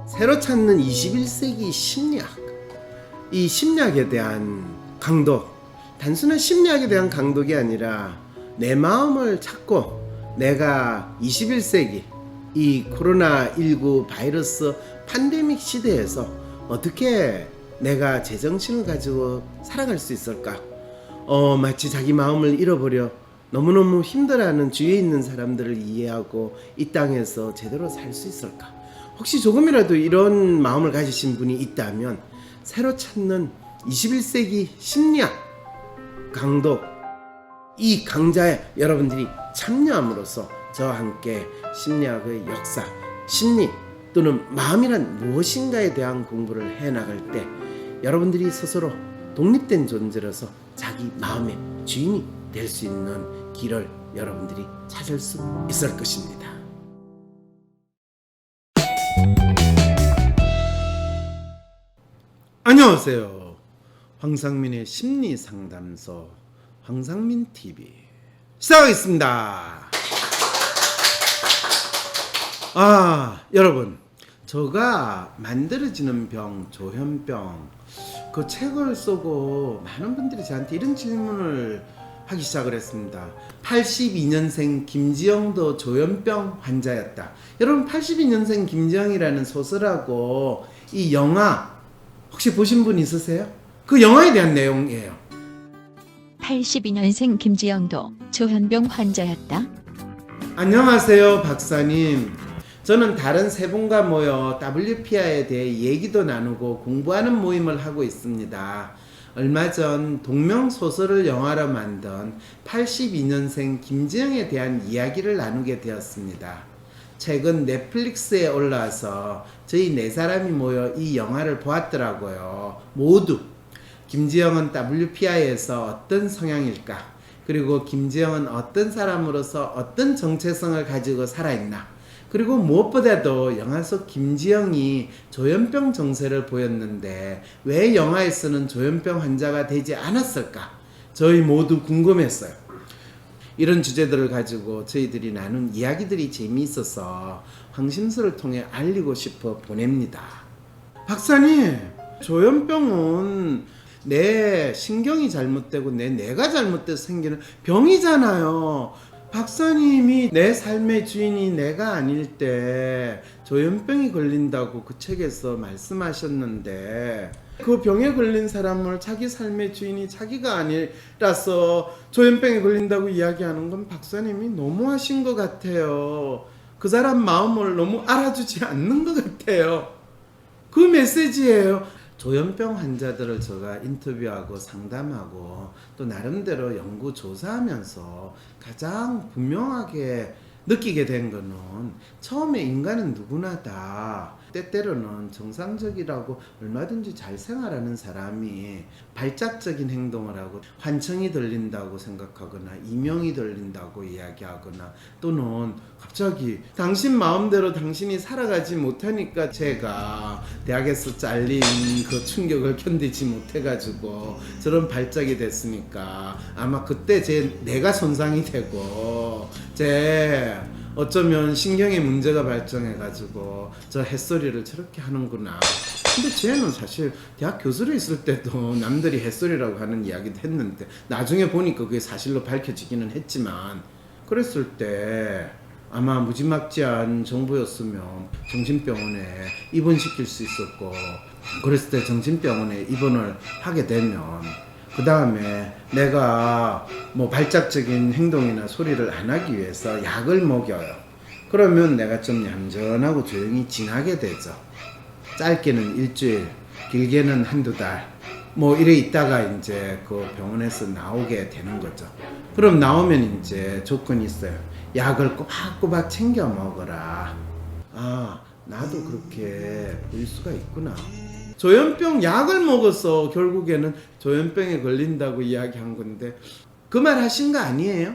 새로 찾는 21세기 심리학. 이 심리학에 대한 강독, 단순한 심리학에 대한 강독이 아니라 내 마음을 찾고 내가 21세기 이 코로나19 바이러스 팬데믹 시대에서 어떻게 내가 제정신을 가지고 살아갈 수 있을까? 마치 자기 마음을 잃어버려 너무너무 힘들어하는 주위에 있는 사람들을 이해하고 이 땅에서 제대로 살 수 있을까? 혹시 조금이라도 이런 마음을 가지신 분이 있다면 새로 찾는 21세기 심리학 강독, 이 강좌에 여러분들이 참여함으로써 저와 함께 심리학의 역사, 심리 또는 마음이란 무엇인가에 대한 공부를 해나갈 때 여러분들이 스스로 독립된 존재로서 자기 마음의 주인이 될 수 있는 길을 여러분들이 찾을 수 있을 것입니다. 안녕하세요. 황상민의 심리상담소 황상민TV 시작하겠습니다. 여러분, 저가 만들어지는 병, 조현병, 그 책을 쓰고 많은 분들이 저한테 이런 질문을 하기 시작을 했습니다. 82년생 김지영도 조현병 환자였다. 여러분, 82년생 김지영이라는 소설하고 이 영화 혹시 보신 분 있으세요? 그 영화에 대한 내용이에요. 82년생 김지영도 조현병 환자였다. 안녕하세요, 박사님. 저는 다른 세 분과 모여 WPI에 대해 얘기도 나누고 공부하는 모임을 하고 있습니다. 얼마 전 동명소설을 영화로 만든 82년생 김지영에 대한 이야기를 나누게 되었습니다. 최근 넷플릭스에 올라와서 저희 네 사람이 모여 이 영화를 보았더라고요. 모두 김지영은 WPI에서 어떤 성향일까? 그리고 김지영은 어떤 사람으로서 어떤 정체성을 가지고 살아있나? 그리고 무엇보다도 영화 속 김지영이 조현병 정세를 보였는데 왜 영화에서는 조현병 환자가 되지 않았을까? 저희 모두 궁금했어요. 이런 주제들을 가지고 저희들이 나눈 이야기들이 재미있어서 황심서를 통해 알리고 싶어 보냅니다. 박사님, 조현병은 내 신경이 잘못되고 내 뇌가 잘못돼서 생기는 병이잖아요. 박사님이 내 삶의 주인이 내가 아닐 때 조현병이 걸린다고 그 책에서 말씀하셨는데 그 병에 걸린 사람을 자기 삶의 주인이 자기가 아니라서 조현병에 걸린다고 이야기하는 건 박사님이 너무하신 것 같아요. 그 사람 마음을 너무 알아주지 않는 것 같아요. 그 메시지예요. 조현병 환자들을 제가 인터뷰하고 상담하고 또 나름대로 연구 조사하면서 가장 분명하게 느끼게 된 거는 처음에 인간은 누구나 다 때때로는 정상적이라고 얼마든지 잘 생활하는 사람이 발작적인 행동을 하고 환청이 들린다고 생각하거나 이명이 들린다고 이야기하거나 또는 갑자기 당신 마음대로 당신이 살아가지 못하니까 제가 대학에서 잘린 그 충격을 견디지 못해가지고 저런 발작이 됐으니까 아마 그때 뇌가 손상이 되고 어쩌면 신경에 문제가 발생해가지고 저 햇소리를 저렇게 하는구나. 근데 쟤는 사실 대학 교수로 있을 때도 남들이 햇소리라고 하는 이야기도 했는데 나중에 보니까 그게 사실로 밝혀지기는 했지만 그랬을 때 아마 무지막지한 정보였으면 정신병원에 입원시킬 수 있었고 그랬을 때 정신병원에 입원을 하게 되면 그 다음에 내가 뭐 발작적인 행동이나 소리를 안 하기 위해서 약을 먹여요. 그러면 내가 좀 얌전하고 조용히 지나게 되죠. 짧게는 일주일, 길게는 한두 달, 뭐 이래 있다가 이제 그 병원에서 나오게 되는 거죠. 그럼 나오면 이제 조건이 있어요. 약을 꼬박꼬박 챙겨 먹어라. 나도 그렇게 보일 수가 있구나. 조현병 약을 먹어서 결국에는 조현병에 걸린다고 이야기한 건데 그 말 하신 거 아니에요?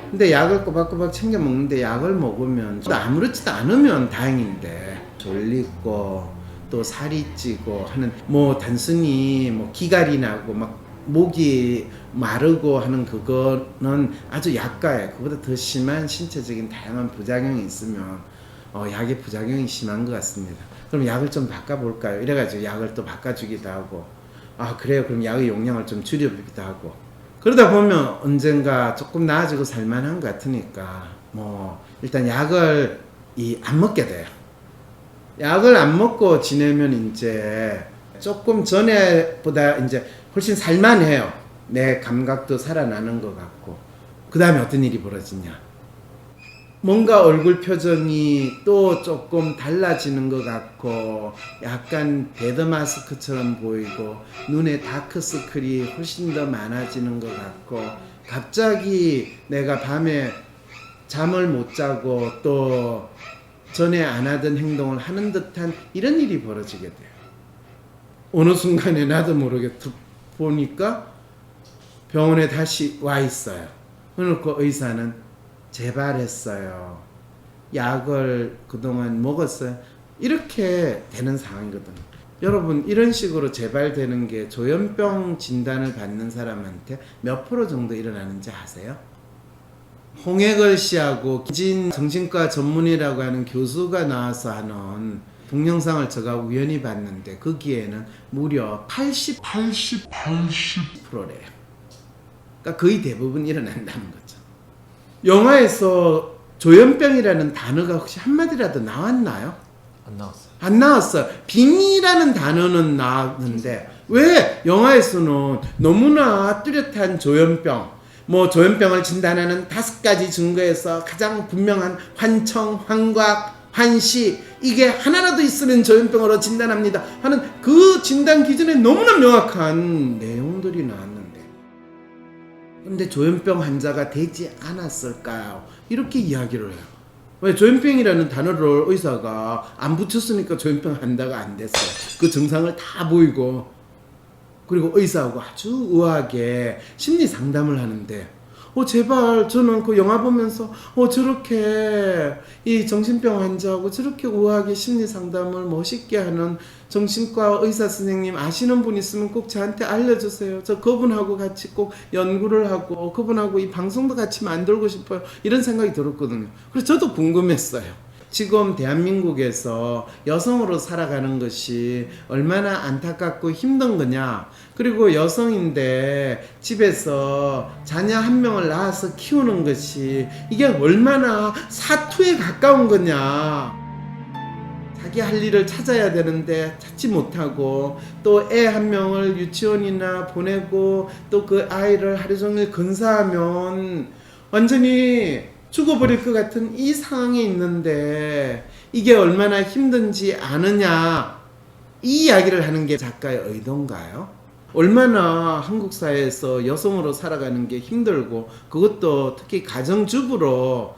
근데 약을 꼬박꼬박 챙겨 먹는데 약을 먹으면 또 아무렇지도 않으면 다행인데 졸리고 또 살이 찌고 하는 뭐 단순히 뭐 기갈이 나고 막 목이 마르고 하는 그거는 아주 약가예요. 그보다 더 심한 신체적인 다양한 부작용이 있으면 약의 부작용이 심한 것 같습니다. 그럼 약을 좀 바꿔볼까요? 이래가지고 약을 또 바꿔주기도 하고, 그래요. 그럼 약의 용량을 좀 줄여보기도 하고, 그러다 보면 언젠가 조금 나아지고 살만한 것 같으니까 일단 약을 안 먹게 돼요. 약을 안 먹고 지내면 이제 조금 전에보다 이제 훨씬 살만해요. 내 감각도 살아나는 것 같고. 그 다음에 어떤 일이 벌어지냐? 뭔가 얼굴 표정이 또 조금 달라지는 것 같고, 약간 배드 마스크처럼 보이고, 눈에 다크서클이 훨씬 더 많아지는 것 같고, 갑자기 내가 밤에 잠을 못 자고 또 전에 안 하던 행동을 하는 듯한 이런 일이 벌어지게 돼요. 어느 순간에 나도 모르게 툭 보니까 병원에 다시 와 있어요. 그래놓고 의사는 재발했어요. 약을 그동안 먹었어요. 이렇게 되는 상황이거든요. 여러분, 이런 식으로 재발되는 게 조현병 진단을 받는 사람한테 몇 프로 정도 일어나는지 아세요? 홍해걸 씨하고 김진 정신과 전문의라고 하는 교수가 나와서 하는 동영상을 제가 우연히 봤는데 거기에는 무려 80%래요. 그러니까 거의 대부분 일어난다는 거죠. 영화에서 조현병이라는 단어가 혹시 한마디라도 나왔나요? 안 나왔어요. 안 나왔어요. 빙이라는 단어는 나왔는데 왜 영화에서는 너무나 뚜렷한 조현병, 조현병을 진단하는 5가지 증거에서 가장 분명한 환청, 환각, 환시, 이게 하나라도 있으면 조현병으로 진단합니다 하는 그 진단 기준에 너무나 명확한 내용들이 나왔는데, 근데 조현병 환자가 되지 않았을까요? 이렇게 이야기를 해요. 왜? 조현병이라는 단어를 의사가 안 붙였으니까 조현병 환자가 안 됐어요. 그 증상을 다 보이고, 그리고 의사하고 아주 우아하게 심리 상담을 하는데, 제발 저는 그 영화 보면서 저렇게 이 정신병 환자하고 저렇게 우아하게 심리 상담을 멋있게 하는 정신과 의사 선생님 아시는 분 있으면 꼭 저한테 알려주세요. 저 그분하고 같이 꼭 연구를 하고 그분하고 이 방송도 같이 만들고 싶어요. 이런 생각이 들었거든요. 그래서 저도 궁금했어요. 지금 대한민국에서 여성으로 살아가는 것이 얼마나 안타깝고 힘든 거냐, 그리고 여성인데 집에서 자녀 한 명을 낳아서 키우는 것이 이게 얼마나 사투에 가까운 거냐, 자기 할 일을 찾아야 되는데 찾지 못하고 또 애 한 명을 유치원이나 보내고 또 그 아이를 하루 종일 근사하면 완전히 죽어버릴 것 같은 이 상황에 있는데 이게 얼마나 힘든지 아느냐, 이 이야기를 하는 게 작가의 의도인가요? 얼마나 한국 사회에서 여성으로 살아가는 게 힘들고, 그것도 특히 가정주부로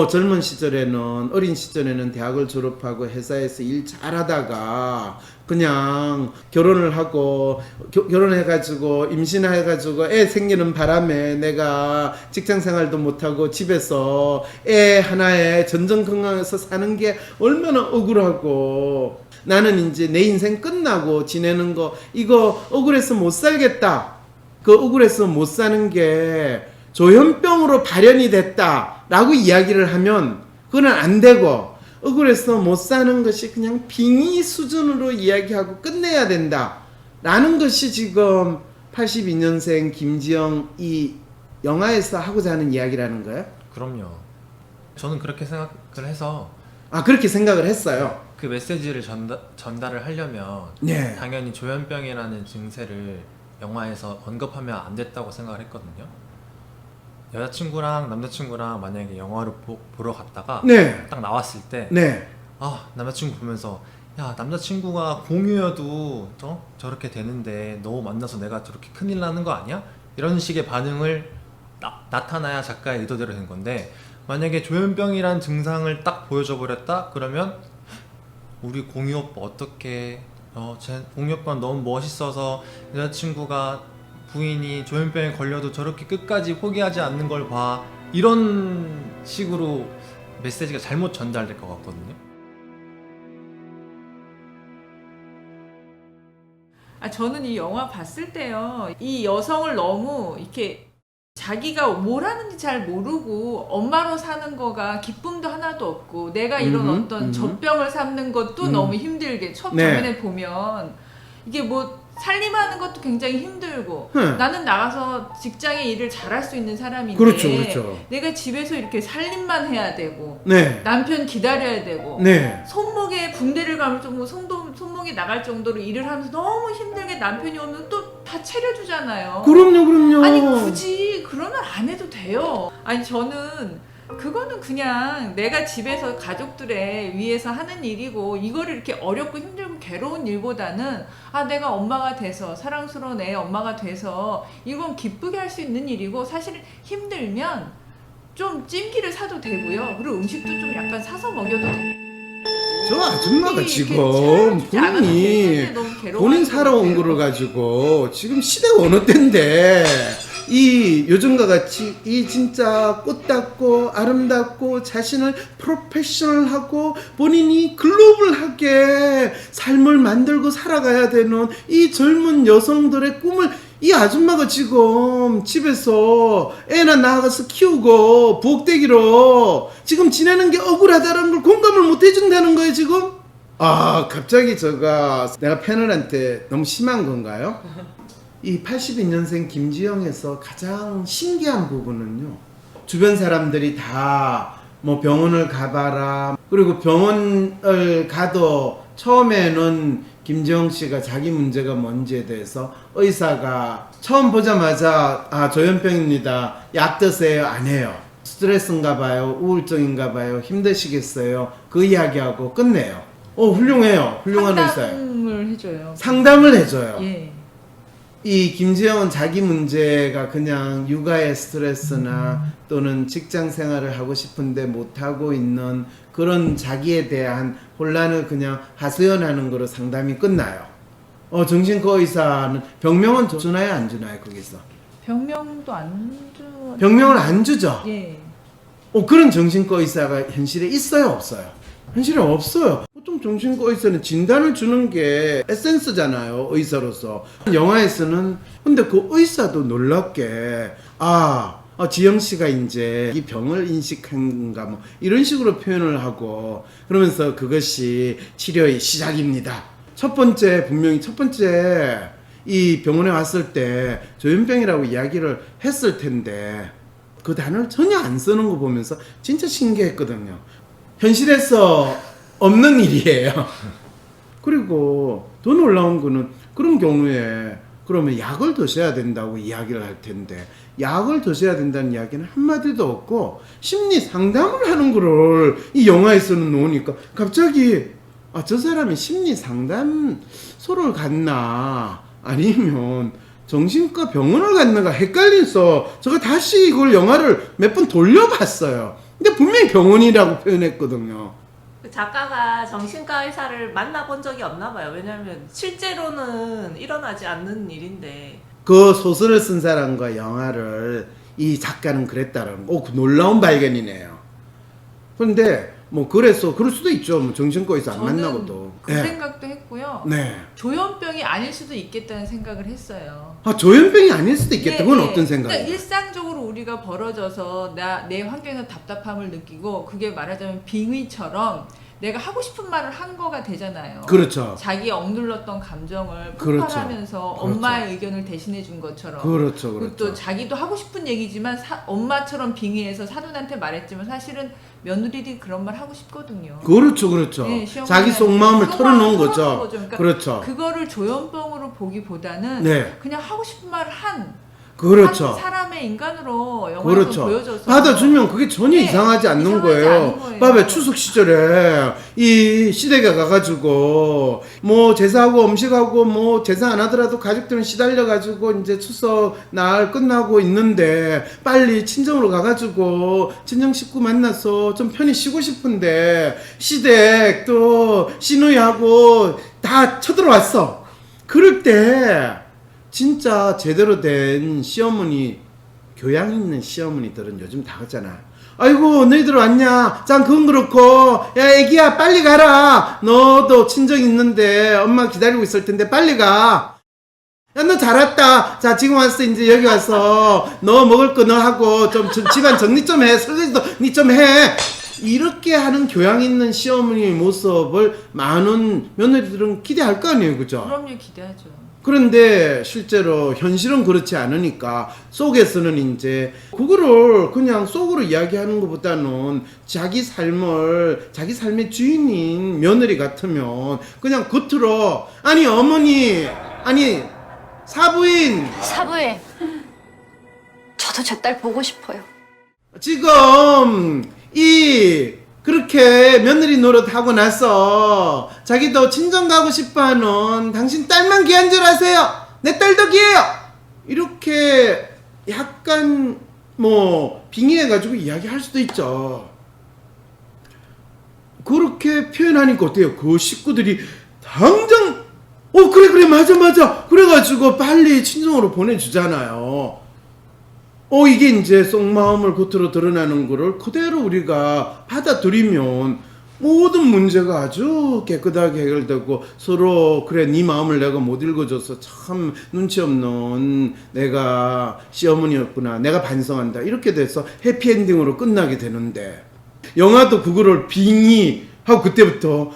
젊은 시절에는, 어린 시절에는 대학을 졸업하고 회사에서 일 잘하다가 그냥 결혼을 하고 결혼해가지고 임신해가지고 애 생기는 바람에 내가 직장생활도 못하고 집에서 애 하나에 전전긍긍해서 사는 게 얼마나 억울하고, 나는 이제 내 인생 끝나고 지내는 거 이거 억울해서 못 살겠다, 그 억울해서 못 사는 게 조현병으로 발현이 됐다라고 이야기를 하면 그건 안 되고, 억울해서 못 사는 것이 그냥 빙의 수준으로 이야기하고 끝내야 된다라는 것이 지금 82년생 김지영 이 영화에서 하고자 하는 이야기라는 거예요? 그럼요. 저는 그렇게 생각을 해서 그렇게 생각을 했어요. 그 메시지를 전달을 하려면 네. 당연히 조현병이라는 증세를 영화에서 언급하면 안 됐다고 생각을 했거든요. 여자친구랑 남자친구랑 만약에 영화를 보러 갔다가 네. 딱 나왔을 때 네. 남자친구 보면서 야, 남자친구가 공유여도 저렇게 되는데 너 만나서 내가 저렇게 큰일 나는 거 아니야? 이런 식의 반응을 나타나야 작가의 의도대로 된 건데, 만약에 조현병이란 증상을 딱 보여줘 버렸다 그러면 우리 공유 오빠 어떻게 제 공유 오빠 너무 멋있어서 여자친구가 부인이 조현병에 걸려도 저렇게 끝까지 포기하지 않는 걸 봐, 이런 식으로 메시지가 잘못 전달될 것 같거든요. 저는 이 영화 봤을 때요, 이 여성을 너무 이렇게 자기가 뭘 하는지 잘 모르고 엄마로 사는 거가 기쁨도 하나도 없고 내가 이런 어떤 젖병을 삼는 것도 너무 힘들게 첫 네. 장면에 보면 이게 뭐 살림하는 것도 굉장히 힘들고 네. 나는 나가서 직장의 일을 잘할 수 있는 사람인데 그렇죠, 그렇죠. 내가 집에서 이렇게 살림만 해야 되고 네. 남편 기다려야 되고 네. 손목에 붕대를 감을 정도 손목이 나갈 정도로 일을 하면서 너무 힘들게 남편이 오면 또 다 차려주잖아요. 그럼요. 아니 굳이 그러면 안 해도 돼요. 아니 저는 그거는 그냥 내가 집에서 가족들의 위해서 하는 일이고 이거를 이렇게 어렵고 힘들고 괴로운 일보다는 아 내가 엄마가 돼서 사랑스러운 애 엄마가 돼서 이건 기쁘게 할 수 있는 일이고 사실 힘들면 좀 찜기를 사도 되고요. 그리고 음식도 좀 약간 사서 먹여도 돼요. 저 아줌마가 이렇게 지금 차려주지 않아도 본인이 되는데 너무 괴로워하는 본인 것 살아온 같아요. 거를 가지고 지금 시대가 어느 때인데 이 요즘과 같이 이 진짜 꽃답고 아름답고 자신을 프로페셔널하고 본인이 글로벌하게 삶을 만들고 살아가야 되는 이 젊은 여성들의 꿈을 이 아줌마가 지금 집에서 애나 낳아서 키우고 부엌대기로 지금 지내는 게 억울하다는 걸 공감을 못 해준다는 거예요 지금? 아 갑자기 내가 패널한테 너무 심한 건가요? 이 82년생 김지영에서 가장 신기한 부분은요 주변 사람들이 다 뭐 병원을 가봐라 그리고 병원을 가도 처음에는 김지영 씨가 자기 문제가 뭔지에 대해서 의사가 처음 보자마자 아 조현병입니다 약 드세요 안 해요 스트레스인가 봐요 우울증인가 봐요 힘드시겠어요 그 이야기하고 끝내요. 훌륭해요. 훌륭한 의사예요. 상담을 해줘요. 상담을 해줘요. 예. 이 김지영은 자기 문제가 그냥 육아의 스트레스나 또는 직장 생활을 하고 싶은데 못하고 있는 그런 자기에 대한 혼란을 그냥 하소연하는 거로 상담이 끝나요. 정신과 의사는 병명은 주나요 안 주나요 거기서? 병명도 안 주. 병명을 안 주죠? 예. 그런 정신과 의사가 현실에 있어요 없어요? 현실에 없어요. 보통 정신과 의사는 진단을 주는 게 에센스잖아요 의사로서. 영화에서는 근데 그 의사도 놀랍게 지영씨가 이제 이 병을 인식한가 뭐 이런 식으로 표현을 하고 그러면서 그것이 치료의 시작입니다. 분명히 첫 번째 이 병원에 왔을 때 조현병이라고 이야기를 했을 텐데 그 단어를 전혀 안 쓰는 거 보면서 진짜 신기했거든요. 현실에서 없는 일이에요. 그리고 더 놀라운 거는 그런 경우에 그러면 약을 드셔야 된다고 이야기를 할 텐데 약을 드셔야 된다는 이야기는 한마디도 없고 심리 상담을 하는 거를 이 영화에서는 놓으니까 갑자기 저 사람이 심리 상담소를 갔나 아니면 정신과 병원을 갔나가 헷갈려서 제가 다시 이걸 영화를 몇 번 돌려봤어요. 근데 분명히 병원이라고 표현했거든요. 그 작가가 정신과 의사를 만나본 적이 없나 봐요. 왜냐하면 실제로는 일어나지 않는 일인데. 그 소설을 쓴 사람과 영화를 이 작가는 그랬다는 거. 그 놀라운 발견이네요. 그런데 뭐 그래서 그럴 수도 있죠. 뭐 정신과 의사 안 저는 만나고도. 그 생각도 했고요. 네. 조현병이 아닐 수도 있겠다는 생각을 했어요. 조현병이 아닐 수도 있겠다. 그건 예, 어떤 생각이에요? 그러니까 일상적으로 우리가 벌어져서 내 환경에서 답답함을 느끼고 그게 말하자면 빙의처럼 내가 하고 싶은 말을 한 거가 되잖아요. 그렇죠. 자기 억눌렀던 감정을 그렇죠. 폭발하면서 그렇죠. 엄마의 의견을 대신해 준 것처럼. 그렇죠. 그리고 그렇죠. 또 자기도 하고 싶은 얘기지만 엄마처럼 빙의해서 사돈한테 말했지만 사실은 며느리들이 그런 말 하고 싶거든요. 그렇죠. 그렇죠. 네, 자기 속마음을 털어놓은 거죠. 그러니까 그렇죠. 그거를 조현병으로 보기보다는 네. 그냥 하고 싶은 말을 한 그렇죠. 사람의 인간으로 영화에서 그렇죠. 보여줘서 받아주면 그게 전혀 네, 이상하지 않는 이상하지 거예요. 않은 거예요. 봐봐 추석 시절에 이 시댁에 가가지고 뭐 제사하고 음식하고 뭐 제사 안 하더라도 가족들은 시달려가지고 이제 추석 날 끝나고 있는데 빨리 친정으로 가가지고 친정 식구 만나서 좀 편히 쉬고 싶은데 시댁 또 시누이하고 다 쳐들어왔어. 그럴 때 진짜 제대로 된 시어머니, 교양 있는 시어머니들은 요즘 다 그러잖아. 아이고 너희들 왔냐? 짠 그건 그렇고 야 애기야 빨리 가라. 너도 친정 있는데 엄마 기다리고 있을 텐데 빨리 가. 야, 너 잘 왔다. 자, 지금 왔어. 이제 여기 와서 너 먹을 거 너 하고 좀 집안 정리 좀 해. 설거지도 니 좀 해. 이렇게 하는 교양 있는 시어머니의 모습을 많은 며느리들은 기대할 거 아니에요, 그죠? 그럼요, 기대하죠. 그런데 실제로 현실은 그렇지 않으니까 속에서는 이제 그거를 그냥 속으로 이야기하는 것보다는 자기 삶의 주인인 며느리 같으면 그냥 겉으로 아니 어머니 아니 사부인 사부인, 저도 제 딸 보고 싶어요. 지금 그렇게 며느리 노릇하고 나서 자기도 친정 가고 싶어하는 당신 딸만 귀한 줄 아세요? 내 딸도 귀해요. 이렇게 약간 뭐 빙의해가지고 이야기할 수도 있죠. 그렇게 표현하니까 어때요? 그 식구들이 당장 그래 맞아 그래가지고 빨리 친정으로 보내주잖아요. 이게 이제 속마음을 겉으로 드러나는 거를 그대로 우리가 받아들이면 모든 문제가 아주 깨끗하게 해결되고 서로 그래 네 마음을 내가 못 읽어줘서 참 눈치 없는 내가 시어머니였구나 내가 반성한다 이렇게 돼서 해피엔딩으로 끝나게 되는데 영화도 그거를 빙의하고 그때부터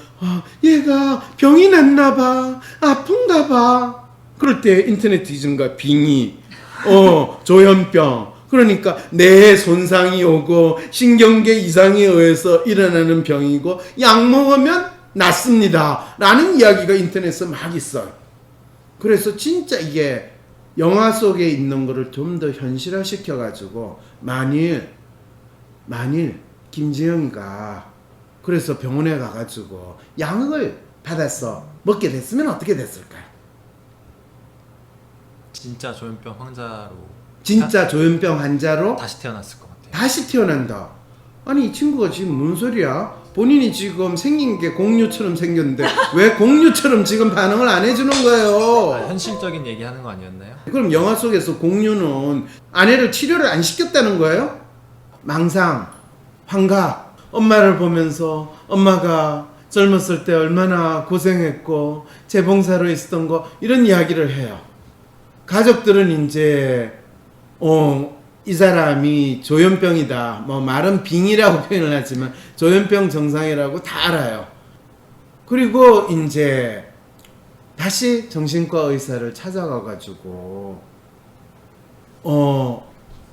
얘가 병이 났나 봐 아픈가 봐 그럴 때 인터넷 뒤진가 빙의 조현병. 그러니까 뇌에 손상이 오고 신경계 이상에 의해서 일어나는 병이고 약 먹으면 낫습니다. 라는 이야기가 인터넷에 막 있어요. 그래서 진짜 이게 영화 속에 있는 거를 좀 더 현실화 시켜가지고 만일 김지영이가 그래서 병원에 가가지고 약을 받아서 먹게 됐으면 어떻게 됐을까요? 진짜 조현병 환자로 진짜 조현병 환자로 다시 태어났을 것 같아요. 다시 태어난다. 아니 이 친구가 지금 무슨 소리야? 본인이 지금 생긴 게 공유처럼 생겼는데 왜 공유처럼 지금 반응을 안 해주는 거예요? 현실적인 얘기하는 거 아니었나요? 그럼 영화 속에서 공유는 아내를 치료를 안 시켰다는 거예요? 망상, 환각, 엄마를 보면서 엄마가 젊었을 때 얼마나 고생했고 재봉사로 있었던 거 이런 이야기를 해요. 가족들은 이제 이 사람이 조현병이다. 뭐 말은 빙이라고 표현을 하지만 조현병 정상이라고 다 알아요. 그리고 이제 다시 정신과 의사를 찾아가가지고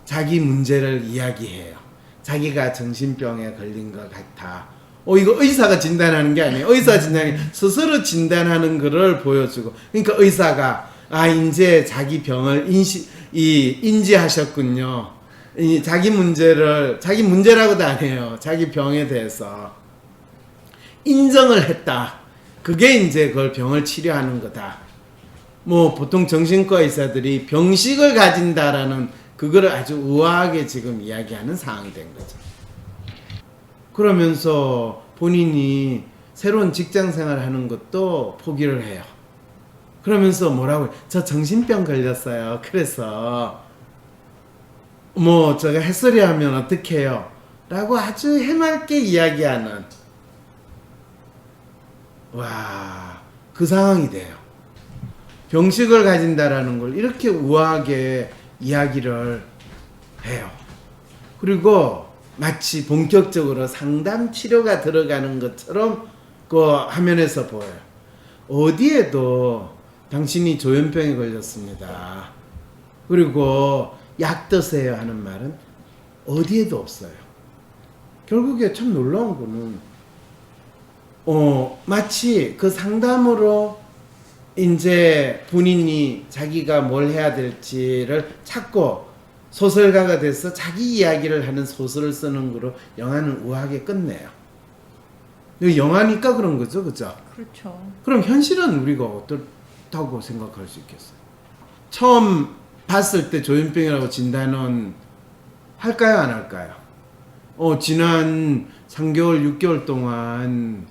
자기 문제를 이야기해요. 자기가 정신병에 걸린 것 같아. 이거 의사가 진단하는 게 아니에요. 의사가 진단이 스스로 진단하는 거를 보여주고 그러니까 의사가 이제 자기 병을 인지하셨군요. 자기 문제라고도 안 해요. 자기 병에 대해서 인정을 했다. 그게 이제 그걸 병을 치료하는 거다. 뭐 보통 정신과 의사들이 병식을 가진다라는 그거를 아주 우아하게 지금 이야기하는 상황이 된 거죠. 그러면서 본인이 새로운 직장 생활하는 것도 포기를 해요. 그러면서 뭐라고 해요? 저 정신병 걸렸어요. 그래서 뭐 제가 햇소리 하면 어떡해요? 라고 아주 해맑게 이야기하는 그 상황이 돼요. 병식을 가진다라는 걸 이렇게 우아하게 이야기를 해요. 그리고 마치 본격적으로 상담 치료가 들어가는 것처럼 그 화면에서 보여요. 어디에도 당신이 조현병에 걸렸습니다. 그리고 약 드세요 하는 말은 어디에도 없어요. 결국에 참 놀라운 거는 마치 그 상담으로 이제 본인이 자기가 뭘 해야 될지를 찾고 소설가가 돼서 자기 이야기를 하는 소설을 쓰는 거로 영화는 우아하게 끝내요. 이거 영화니까 그런 거죠, 그죠? 그렇죠. 그럼 현실은 우리가 어떻다고 생각할 수 있겠어요? 처음 봤을 때 조현병이라고 진단은 할까요, 안 할까요? 지난 3개월, 6개월 동안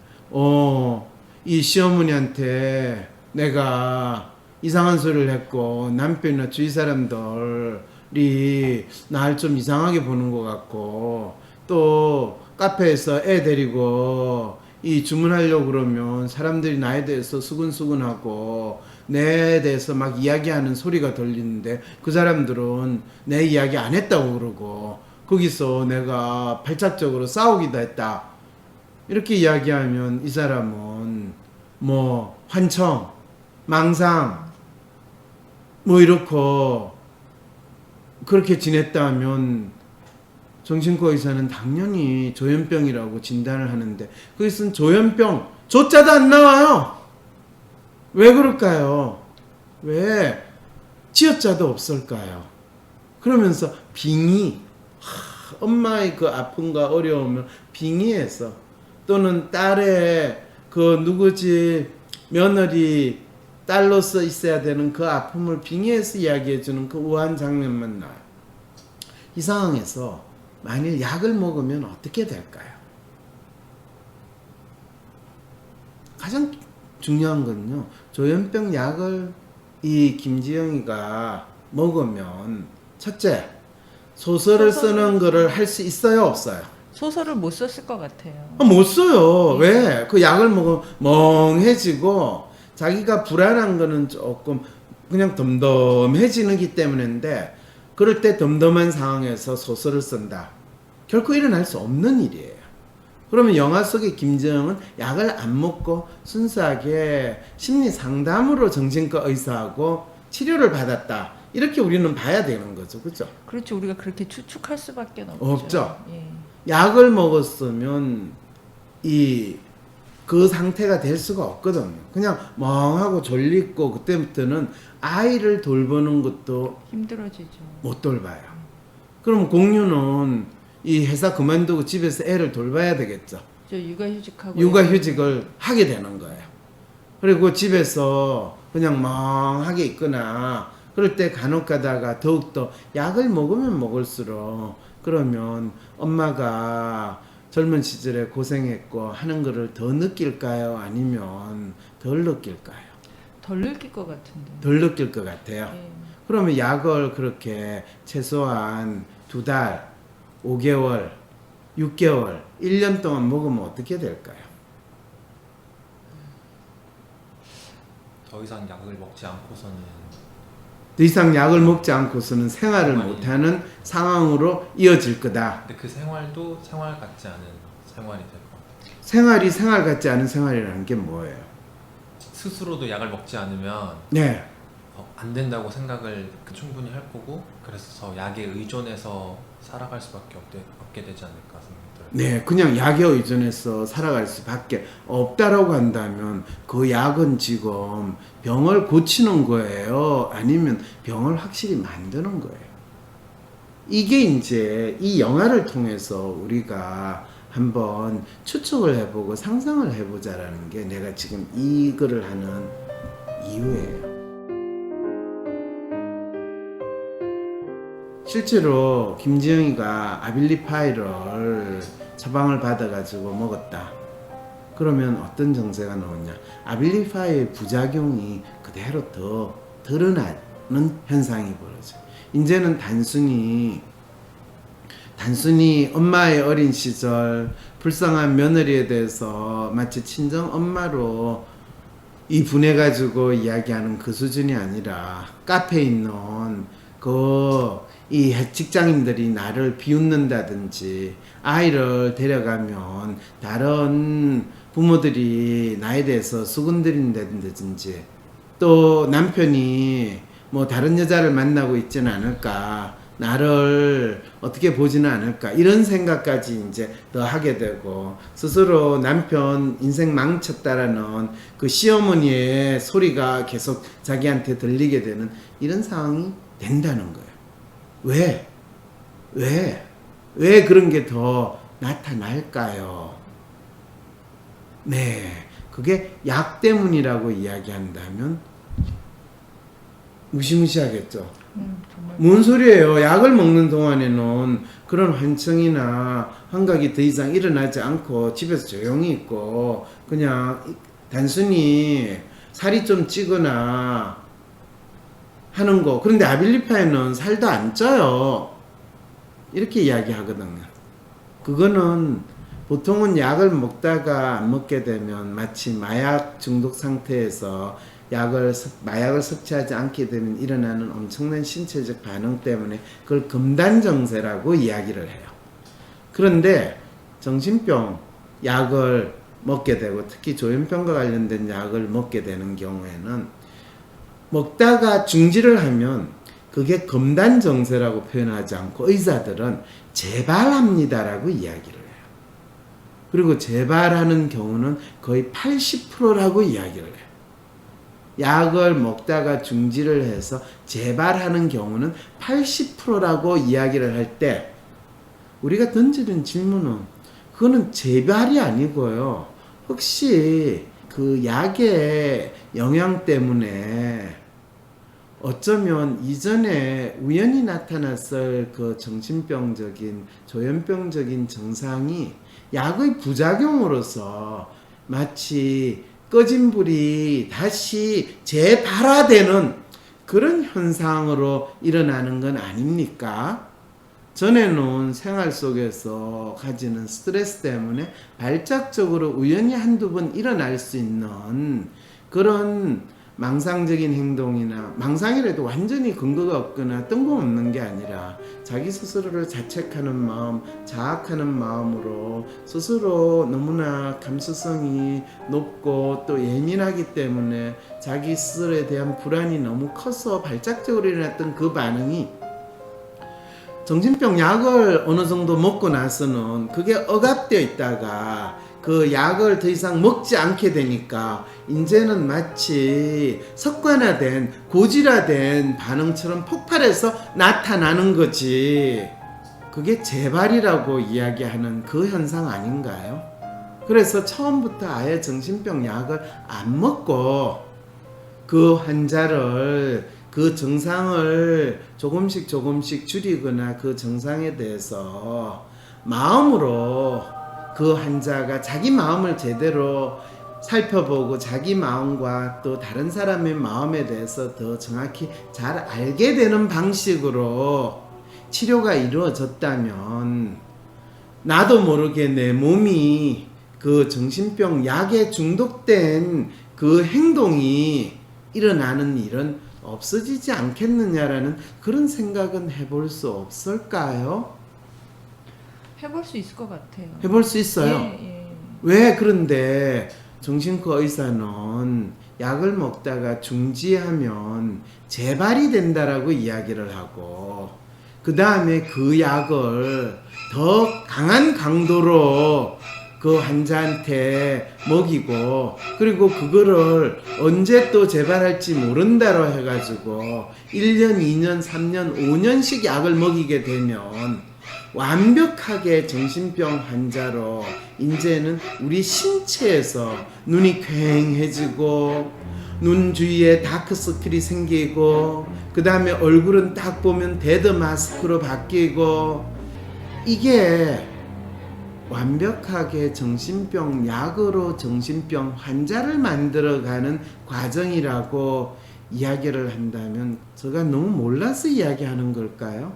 이 시어머니한테 내가 이상한 소리를 했고 남편이나 주위 사람들이 날 좀 이상하게 보는 것 같고 또 카페에서 애 데리고 이 주문하려고 그러면 사람들이 나에 대해서 수근수근하고 내 대해서 막 이야기하는 소리가 들리는데 그 사람들은 내 이야기 안 했다고 그러고 거기서 내가 발작적으로 싸우기도 했다. 이렇게 이야기하면 이 사람은 뭐 환청, 망상 뭐 이렇고 그렇게 지냈다면 정신과 의사는 당연히 조현병이라고 진단을 하는데 거기서는 조현병 조자도 안 나와요. 왜 그럴까요? 왜 지어자도 없을까요? 그러면서 빙의, 엄마의 그 아픔과 어려움을 빙의해서 또는 딸의 그 누구지 며느리 딸로서 있어야 되는 그 아픔을 빙의해서 이야기해주는 그 우아한 장면만 나와요. 이 상황에서 만일 약을 먹으면 어떻게 될까요? 가장 중요한 건요. 조현병 약을 이 김지영이가 먹으면 첫째, 소설을 쓰는 거를 할 수 있어요, 없어요? 소설을 못 썼을 것 같아요. 못 써요. 왜? 그 약을 먹으면 멍해지고 자기가 불안한 거는 조금 그냥 덤덤해지기 때문인데 그럴 때 덤덤한 상황에서 소설을 쓴다. 결코 일어날 수 없는 일이에요. 그러면 영화 속의 김정은 약을 안 먹고 순수하게 심리 상담으로 정신과 의사하고 치료를 받았다. 이렇게 우리는 봐야 되는 거죠. 그죠? 그렇죠. 우리가 그렇게 추측할 수밖에 없죠. 없죠. 예. 약을 먹었으면 그 상태가 될 수가 없거든요. 그냥 멍하고 졸리고 그때부터는 아이를 돌보는 것도 힘들어지죠. 못 돌봐요. 그럼 공유는 이 회사 그만두고 집에서 애를 돌봐야 되겠죠. 저 육아휴직하고 육아휴직을 하게 되는 거예요. 그리고 집에서 그냥 멍하게 있거나 그럴 때 간혹 가다가 더욱더 약을 먹으면 먹을수록 그러면 엄마가 젊은 시절에 고생했고 하는 거를 더 느낄까요? 아니면 덜 느낄까요? 덜 느낄 것 같은데. 덜 느낄 것 같아요. 예. 그러면 약을 그렇게 최소한 2달, 5개월, 6개월, 1년 동안 먹으면 어떻게 될까요? 더 이상 약을 먹지 않고서는 더 이상 약을 먹지 않고서는 생활을 정말요. 못하는 상황으로 이어질 거다. 근데 그 생활도 생활 같지 않은 생활이 될 것 같아요. 생활이 생활 같지 않은 생활이라는 게 뭐예요? 스스로도 약을 먹지 않으면 네. 안 된다고 생각을 충분히 할 거고 그래서 약에 의존해서 살아갈 수밖에 없게 되지 않을까 생각이 들어요. 네, 그냥 약에 의존해서 살아갈 수밖에 없다라고 한다면 그 약은 지금 병을 고치는 거예요? 아니면 병을 확실히 만드는 거예요? 이게 이제 이 영화를 통해서 우리가 한번 추측을 해보고 상상을 해보자라는 게 내가 지금 이 글을 하는 이유예요. 실제로 김지영이가 아빌리파이를 처방을 받아가지고 먹었다. 그러면 어떤 증세가 나오냐? 아빌리파이의 부작용이 그대로 더 드러나는 현상이 벌어져. 이제는 단순히 엄마의 어린 시절 불쌍한 며느리에 대해서 마치 친정 엄마로 이 분해가지고 이야기하는 그 수준이 아니라 카페에 있는 이 직장인들이 나를 비웃는다든지 아이를 데려가면 다른 부모들이 나에 대해서 수군거린다든지 또 남편이 뭐 다른 여자를 만나고 있지는 않을까 나를 어떻게 보지는 않을까 이런 생각까지 이제 더 하게 되고 스스로 남편 인생 망쳤다라는 그 시어머니의 소리가 계속 자기한테 들리게 되는 이런 상황이 된다는 거예요. 왜 그런 게 더 나타날까요? 네, 그게 약 때문이라고 이야기한다면 무시무시하겠죠. 정말. 뭔 소리예요? 약을 먹는 동안에는 그런 환청이나 환각이 더 이상 일어나지 않고 집에서 조용히 있고 그냥 단순히 살이 좀 찌거나 하는 거. 그런데 아빌리파이는 살도 안 쪄요. 이렇게 이야기하거든요. 그거는 보통은 약을 먹다가 안 먹게 되면 마치 마약 중독 상태에서 마약을 섭취하지 않게 되면 일어나는 엄청난 신체적 반응 때문에 그걸 금단정세라고 이야기를 해요. 그런데 정신병 약을 먹게 되고 특히 조현병과 관련된 약을 먹게 되는 경우에는 먹다가 중지를 하면 그게 금단정세라고 표현하지 않고 의사들은 재발합니다라고 이야기를 해요. 그리고 재발하는 경우는 거의 80%라고 이야기를 해요. 약을 먹다가 중지를 해서 재발하는 경우는 80%라고 이야기를 할 때 우리가 던지는 질문은 그거는 재발이 아니고요. 혹시 그 약의 영향 때문에 어쩌면 이전에 우연히 나타났을 그 정신병적인 조현병적인 증상이 약의 부작용으로서 마치 꺼진 불이 다시 재발화되는 그런 현상으로 일어나는 건 아닙니까? 전에는 생활 속에서 가지는 스트레스 때문에 발작적으로 우연히 한두 번 일어날 수 있는 그런 망상적인 행동이나 망상이라도 완전히 근거가 없거나 뜬금없는 게 아니라 자기 스스로를 자책하는 마음, 자학하는 마음으로 스스로 너무나 감수성이 높고 또 예민하기 때문에 자기 스스로에 대한 불안이 너무 커서 발작적으로 일어났던 그 반응이 정신병 약을 어느 정도 먹고 나서는 그게 억압되어 있다가 그 약을 더 이상 먹지 않게 되니까 이제는 마치 습관화된 고질화된 반응처럼 폭발해서 나타나는 거지. 그게 재발이라고 이야기하는 그 현상 아닌가요? 그래서 처음부터 아예 정신병 약을 안 먹고 그 환자를 그 증상을 조금씩 줄이거나 그 증상에 대해서 마음으로 그 환자가 자기 마음을 제대로 살펴보고 자기 마음과 또 다른 사람의 마음에 대해서 더 정확히 잘 알게 되는 방식으로 치료가 이루어졌다면 나도 모르게 내 몸이 그 정신병 약에 중독된 그 행동이 일어나는 일은 없어지지 않겠느냐라는 그런 생각은 해볼 수 없을까요? 해볼 수 있을 것 같아요. 해볼 수 있어요. 예. 왜 그런데 정신과 의사는 약을 먹다가 중지하면 재발이 된다라고 이야기를 하고 그 다음에 그 약을 더 강한 강도로 그 환자한테 먹이고 그리고 그거를 언제 또 재발할지 모른다로 해가지고 1년, 2년, 3년, 5년씩 약을 먹이게 되면 완벽하게 정신병 환자로 이제는 우리 신체에서 눈이 퀭해지고 눈 주위에 다크서클이 생기고 그 다음에 얼굴은 딱 보면 데드 마스크로 바뀌고 이게 완벽하게 정신병 약으로 정신병 환자를 만들어가는 과정이라고 이야기를 한다면 제가 너무 몰라서 이야기하는 걸까요?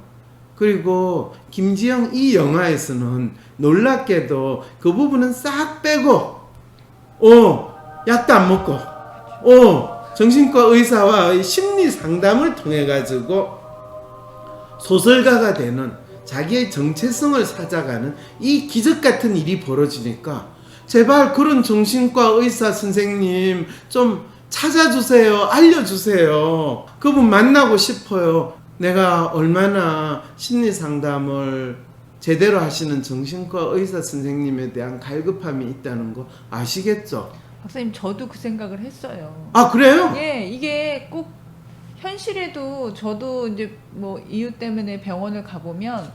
그리고 김지영 이 영화에서는 놀랍게도 그 부분은 싹 빼고 약도 안 먹고 정신과 의사와의 심리 상담을 통해 가지고 소설가가 되는 자기의 정체성을 찾아가는 이 기적 같은 일이 벌어지니까 제발 그런 정신과 의사 선생님 좀 찾아주세요. 알려주세요. 그분 만나고 싶어요. 내가 얼마나 심리 상담을 제대로 하시는 정신과 의사 선생님에 대한 갈급함이 있다는 거 아시겠죠? 박사님 저도 그 생각을 했어요. 아 그래요? 예, 이게 꼭 현실에도 저도 이제 뭐 이유 때문에 병원을 가보면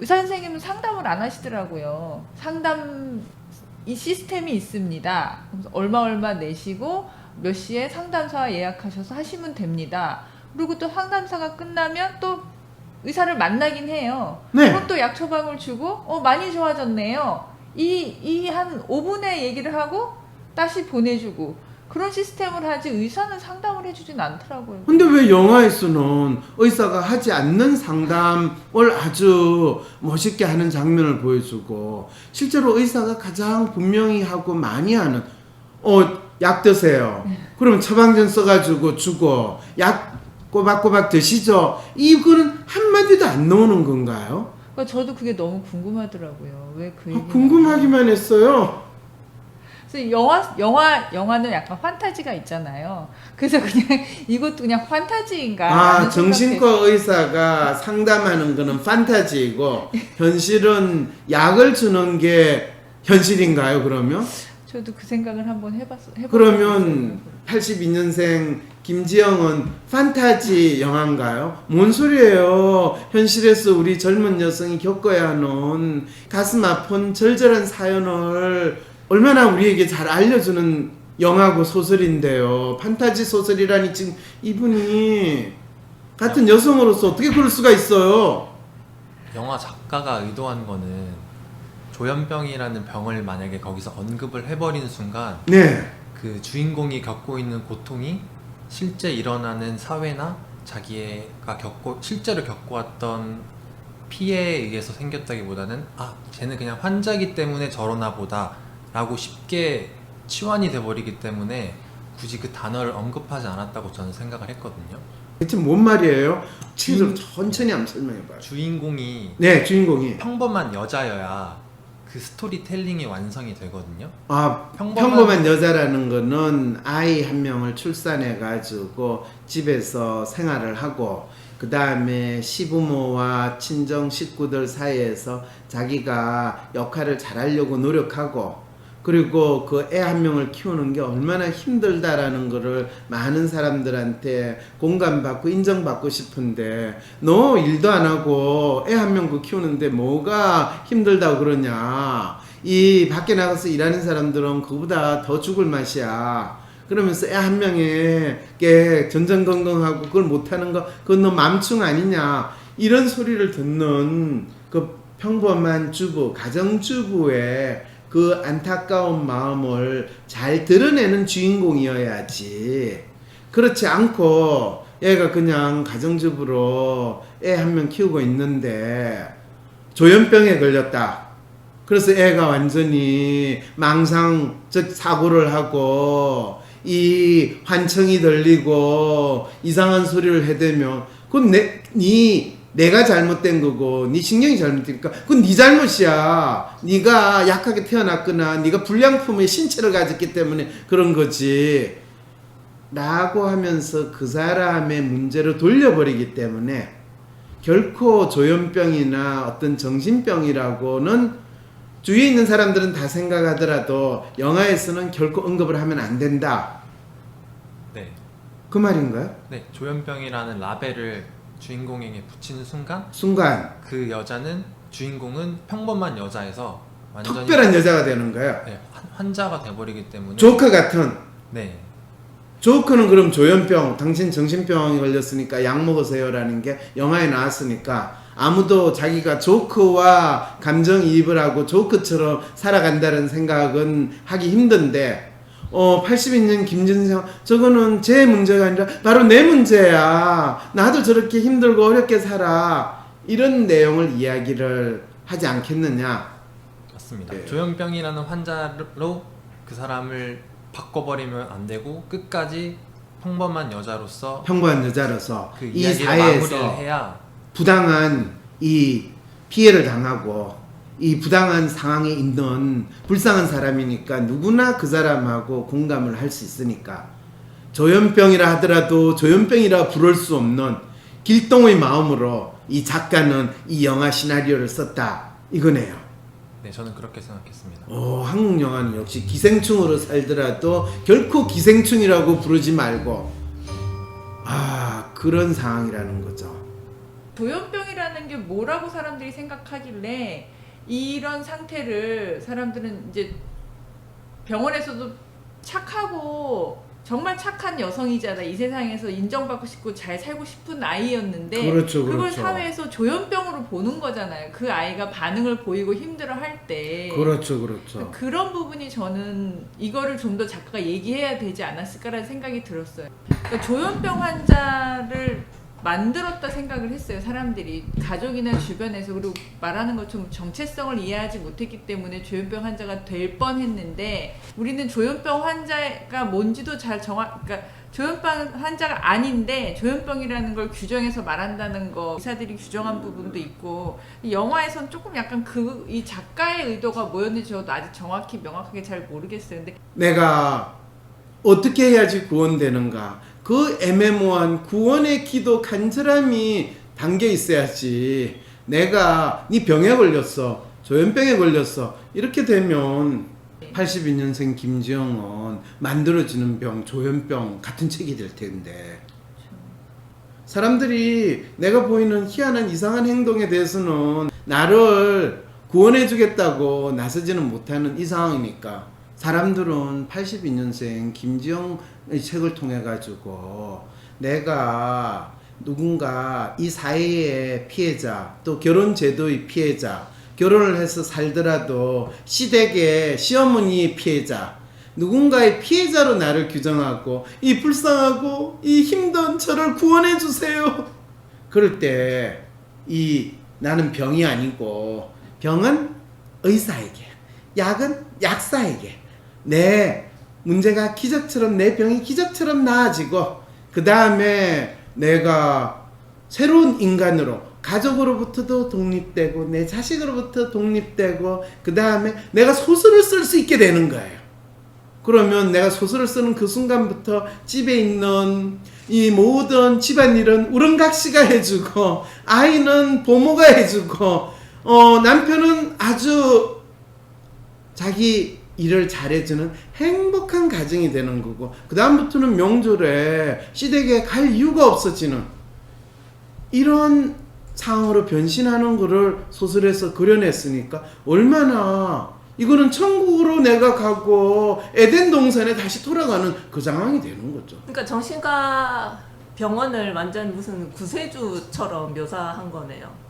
의사 선생님은 상담을 안 하시더라고요. 상담 이 시스템이 있습니다. 그래서 얼마 내시고 몇 시에 상담사 예약하셔서 하시면 됩니다. 그리고 또 상담사가 끝나면 또 의사를 만나긴 해요. 네. 그럼 또 약 처방을 주고 많이 좋아졌네요. 이 한 5분의 얘기를 하고 다시 보내주고 그런 시스템을 하지 의사는 상담을 해주진 않더라고요. 근데 왜 영화에서는 의사가 하지 않는 상담을 아주 멋있게 하는 장면을 보여주고 실제로 의사가 가장 분명히 하고 많이 하는 약 드세요. 그러면 처방전 써가지고 주고 약 꼬박꼬박 드시죠. 이거는 한마디도 안 나오는 건가요? 그러니까 저도 그게 너무 궁금하더라고요. 왜 그 얘기? 궁금하기만 했어요. 그래서 영화는 약간 판타지가 있잖아요. 그래서 그냥 이것도 그냥 판타지인가? 라는 정신과 생각했어요. 의사가 상담하는 거는 판타지이고 현실은 약을 주는 게 현실인가요, 그러면? 저도 그 생각을 한번 해봤어요. 그러면 82년생 김지영은 판타지 영화인가요? 뭔 소리예요? 현실에서 우리 젊은 여성이 겪어야 하는 가슴 아픈 절절한 사연을 얼마나 우리에게 잘 알려주는 영화고 소설인데요. 판타지 소설이라니 지금 이분이 같은 여성으로서 어떻게 그럴 수가 있어요? 영화 작가가 의도한 거는 조현병이라는 병을 만약에 거기서 언급을 해버린 순간 네. 그 주인공이 겪고 있는 고통이 실제 일어나는 사회나 자기가 실제로 겪어왔던 피해에 의해서 생겼다기보다는 쟤는 그냥 환자기 때문에 저러나 보다 라고 쉽게 치환이 돼버리기 때문에 굳이 그 단어를 언급하지 않았다고 저는 생각을 했거든요. 대체 뭔 말이에요? 천천히 한번 설명해봐요. 주인공이 네, 주인공이 평범한 여자여야 그 스토리텔링이 완성이 되거든요. 평범한 여자라는 거는 아이 한 명을 출산해가지고 집에서 생활을 하고 그 다음에 시부모와 친정 식구들 사이에서 자기가 역할을 잘하려고 노력하고 그리고 그 애 한 명을 키우는 게 얼마나 힘들다라는 거를 많은 사람들한테 공감받고 인정받고 싶은데 너 일도 안 하고 애 한 명 그 키우는데 뭐가 힘들다고 그러냐. 이 밖에 나가서 일하는 사람들은 그보다 더 죽을 맛이야. 그러면서 애 한 명에게 전전긍긍하고 그걸 못하는 거 그건 너 맘충 아니냐. 이런 소리를 듣는 그 평범한 주부, 가정주부의 그 안타까운 마음을 잘 드러내는 주인공이어야지. 그렇지 않고 얘가 그냥 가정주부로 애 한 명 키우고 있는데 조현병에 걸렸다. 그래서 애가 완전히 망상, 사고를 하고 이 환청이 들리고 이상한 소리를 해대면 그건 내가 잘못된 거고 네 신경이 잘못되니까 그건 네 잘못이야. 네가 약하게 태어났거나 네가 불량품의 신체를 가졌기 때문에 그런 거지 라고 하면서 그 사람의 문제로 돌려버리기 때문에 결코 조현병이나 어떤 정신병이라고는 주위에 있는 사람들은 다 생각하더라도 영화에서는 결코 언급을 하면 안 된다. 네. 그 말인가요? 네, 조현병이라는 라벨을 주인공에게 붙이는 순간 그 주인공은 평범한 여자에서 완전히 특별한 여자가 되는 거야. 네, 환자가 돼버리기 때문에 조커 같은. 네, 조커는 그럼 조현병, 당신 정신병이 걸렸으니까 약 먹으세요라는 게 영화에 나왔으니까 아무도 자기가 조커와 감정이입을 하고 조커처럼 살아간다는 생각은 하기 힘든데 82년 김진성 저거는 제 문제가 아니라 바로 내 문제야. 나도 저렇게 힘들고 어렵게 살아. 이런 내용을 이야기를 하지 않겠느냐. 맞습니다. 네. 조현병이라는 환자로 그 사람을 바꿔버리면 안 되고 끝까지 평범한 여자로서 그 이 이야기를 사회에서 마무리를 해야 부당한 이 피해를 당하고 이 부당한 상황에 있는 불쌍한 사람이니까 누구나 그 사람하고 공감을 할 수 있으니까 조현병이라 하더라도 조현병이라 부를 수 없는 길동의 마음으로 이 작가는 이 영화 시나리오를 썼다 이거네요. 네, 저는 그렇게 생각했습니다. 한국 영화는 역시 기생충으로 살더라도 결코 기생충이라고 부르지 말고 그런 상황이라는 거죠. 조현병이라는 게 뭐라고 사람들이 생각하길래 이런 상태를 사람들은 이제 병원에서도 착하고 정말 착한 여성이잖아. 이 세상에서 인정받고 싶고 잘 살고 싶은 아이였는데 그렇죠, 그걸 그렇죠. 사회에서 조현병으로 보는 거잖아요. 그 아이가 반응을 보이고 힘들어할 때 그렇죠, 그렇죠. 그런 부분이 저는 이거를 좀 더 작가가 얘기해야 되지 않았을까라는 생각이 들었어요. 그러니까 조현병 환자를 만들었다 생각을 했어요. 사람들이 가족이나 주변에서. 그리고 말하는 것처럼 정체성을 이해하지 못했기 때문에 조현병 환자가 될 뻔했는데 우리는 조현병 환자가 뭔지도 잘 그러니까 조현병 환자가 아닌데 조현병이라는 걸 규정해서 말한다는 거 의사들이 규정한 부분도 있고 이 영화에선 조금 약간 이 작가의 의도가 뭐였는지 저도 아직 정확히 명확하게 잘 모르겠어요. 근데 내가 어떻게 해야지 구원되는가? 그 애매모호한 구원의 기도 간절함이 담겨 있어야지. 내가 네 병에 걸렸어, 조현병에 걸렸어, 이렇게 되면 82년생 김지영은 만들어지는 병, 조현병 같은 책이 될 텐데 사람들이 내가 보이는 희한한 이상한 행동에 대해서는 나를 구원해 주겠다고 나서지는 못하는 이 상황이니까 사람들은 82년생 김지영의 책을 통해 가지고 내가 누군가 이 사회의 피해자, 또 결혼제도의 피해자, 결혼을 해서 살더라도 시댁의 시어머니의 피해자, 누군가의 피해자로 나를 규정하고 이 불쌍하고 이 힘든 저를 구원해 주세요. 그럴 때 이 나는 병이 아니고 병은 의사에게, 약은 약사에게 내 문제가 기적처럼, 내 병이 기적처럼 나아지고 그 다음에 내가 새로운 인간으로 가족으로부터도 독립되고 내 자식으로부터 독립되고 그 다음에 내가 소설을 쓸 수 있게 되는 거예요. 그러면 내가 소설을 쓰는 그 순간부터 집에 있는 이 모든 집안일은 우렁각시가 해주고 아이는 보모가 해주고 남편은 아주 자기 일을 잘해주는 행복한 가정이 되는 거고 그 다음부터는 명절에 시댁에 갈 이유가 없어지는 이런 상황으로 변신하는 거를 소설에서 그려냈으니까 얼마나 이거는 천국으로 내가 가고 에덴 동산에 다시 돌아가는 그 상황이 되는 거죠. 그러니까 정신과 병원을 완전 무슨 구세주처럼 묘사한 거네요.